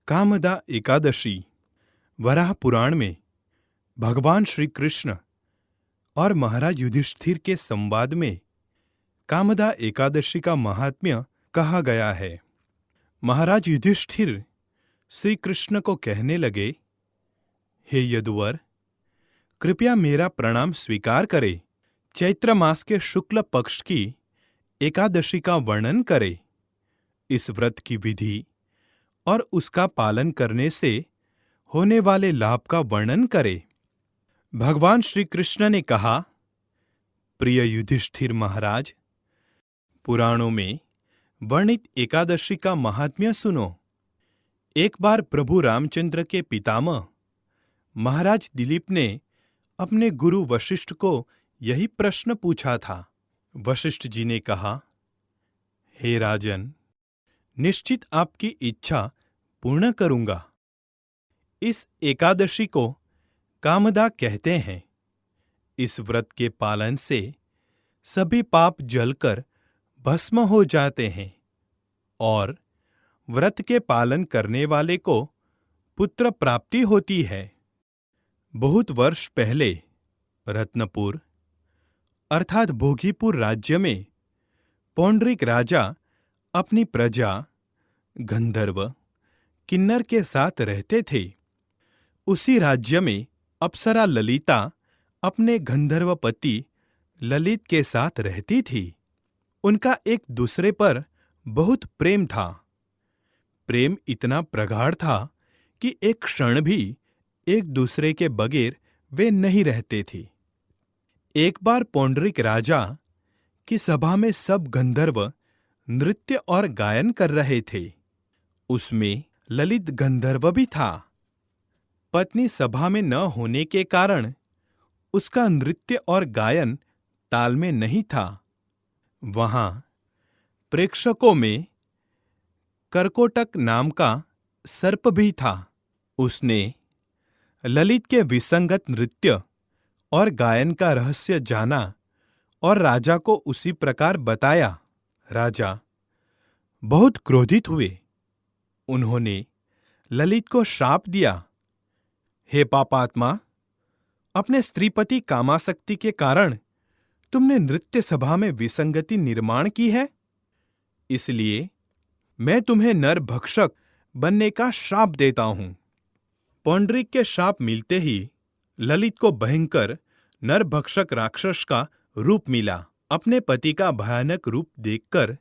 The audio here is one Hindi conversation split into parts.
कामदा एकादशी वराह पुराण में भगवान श्री कृष्ण और महाराज युधिष्ठिर के संवाद में कामदा एकादशी का महात्म्य कहा गया है। महाराज युधिष्ठिर श्री कृष्ण को कहने लगे, हे यदुवर, कृपया मेरा प्रणाम स्वीकार करे। चैत्र मास के शुक्ल पक्ष की एकादशी का वर्णन करे। इस व्रत की विधि और उसका पालन करने से होने वाले लाभ का वर्णन करे। भगवान श्री कृष्ण ने कहा, प्रिय युधिष्ठिर महाराज, पुराणों में वर्णित एकादशी का महात्म्य सुनो। एक बार प्रभु रामचंद्र के पितामह महाराज दिलीप ने अपने गुरु वशिष्ठ को यही प्रश्न पूछा था। वशिष्ठ जी ने कहा, हे राजन, निश्चित आपकी इच्छा पूर्ण करूंगा। इस एकादशी को कामदा कहते हैं। इस व्रत के पालन से सभी पाप जलकर भस्म हो जाते हैं और व्रत के पालन करने वाले को पुत्र प्राप्ति होती है। बहुत वर्ष पहले रत्नपुर अर्थात भोगीपुर राज्य में पौंड्रिक राजा अपनी प्रजा गंधर्व किन्नर के साथ रहते थे। उसी राज्य में अप्सरा ललिता अपने गंधर्व पति ललित के साथ रहती थी। उनका एक दूसरे पर बहुत प्रेम था। प्रेम इतना प्रगाढ़ था कि एक क्षण भी एक दूसरे के बगैर वे नहीं रहते थे। एक बार पौंड्रिक राजा की सभा में सब गंधर्व नृत्य और गायन कर रहे थे। उसमें ललित गंधर्व भी था। पत्नी सभा में न होने के कारण उसका नृत्य और गायन ताल में नहीं था। वहां प्रेक्षकों में कर्कोटक नाम का सर्प भी था। उसने ललित के विसंगत नृत्य और गायन का रहस्य जाना और राजा को उसी प्रकार बताया। राजा बहुत क्रोधित हुए। उन्होंने ललित को श्राप दिया, हे पापात्मा, अपने स्त्रीपति कामासक्ति के कारण तुमने नृत्य सभा में विसंगति निर्माण की है, इसलिए मैं तुम्हें नरभक्षक बनने का श्राप देता हूं। पौंड्रिक के श्राप मिलते ही ललित को भयंकर नरभक्षक राक्षस का रूप मिला। अपने पति का भयानक रूप देखकर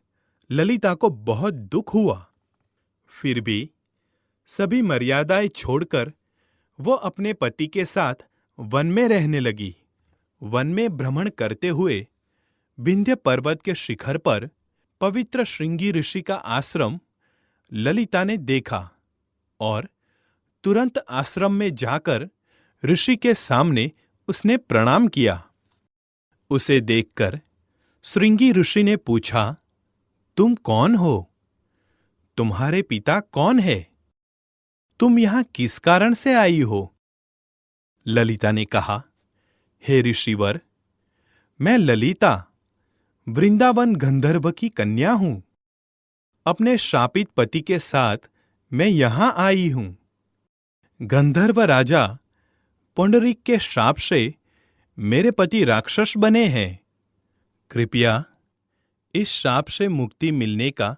ललिता को बहुत दुख हुआ। फिर भी सभी मर्यादाएं छोड़कर वो अपने पति के साथ वन में रहने लगी। वन में भ्रमण करते हुए विंध्य पर्वत के शिखर पर पवित्र श्रृंगी ऋषि का आश्रम ललिता ने देखा और तुरंत आश्रम में जाकर ऋषि के सामने उसने प्रणाम किया। उसे देखकर श्रृंगी ऋषि ने पूछा, तुम कौन हो? तुम्हारे पिता कौन है? तुम यहां किस कारण से आई हो? ललिता ने कहा, हे ऋषिवर, मैं ललिता वृंदावन गंधर्व की कन्या हूं। अपने शापित पति के साथ मैं यहां आई हूं। गंधर्व राजा पौंडरिक के श्राप से मेरे पति राक्षस बने हैं। कृपया इस श्राप से मुक्ति मिलने का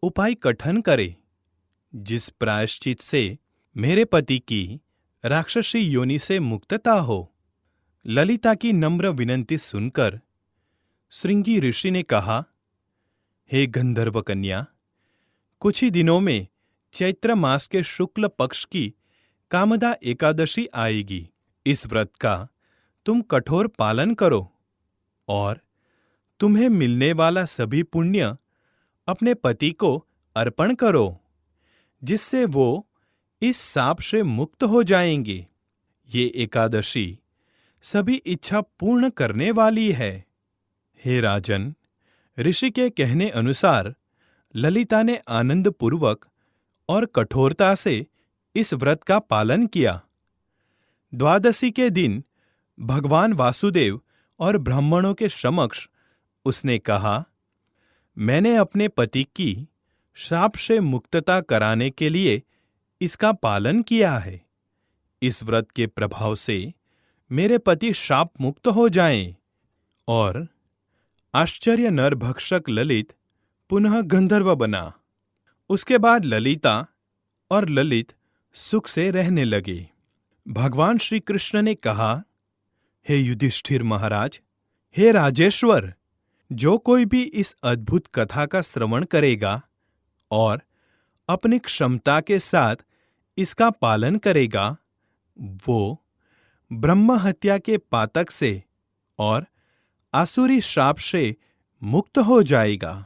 उपाय कथन करे, जिस प्रायश्चित से मेरे पति की राक्षसी योनि से मुक्तता हो। ललिता की नम्र विनंती सुनकर श्रृंगी ऋषि ने कहा, हे गंधर्व कन्या, कुछ ही दिनों में चैत्र मास के शुक्ल पक्ष की कामदा एकादशी आएगी। इस व्रत का तुम कठोर पालन करो और तुम्हें मिलने वाला सभी पुण्य अपने पति को अर्पण करो, जिससे वो इस शाप से मुक्त हो जाएंगे। ये एकादशी सभी इच्छा पूर्ण करने वाली है। हे राजन, ऋषि के कहने अनुसार ललिता ने आनंदपूर्वक और कठोरता से इस व्रत का पालन किया। द्वादशी के दिन भगवान वासुदेव और ब्राह्मणों के समक्ष उसने कहा, मैंने अपने पति की श्राप से मुक्तता कराने के लिए इसका पालन किया है। इस व्रत के प्रभाव से मेरे पति शाप मुक्त हो जाएं। और आश्चर्य नरभक्षक ललित पुनः गंधर्व बना। उसके बाद ललिता और ललित सुख से रहने लगे। भगवान श्री कृष्ण ने कहा, हे युधिष्ठिर महाराज, हे राजेश्वर, जो कोई भी इस अद्भुत कथा का श्रवण करेगा और अपनी क्षमता के साथ इसका पालन करेगा, वो ब्रह्म हत्या के पातक से और आसुरी श्राप से मुक्त हो जाएगा।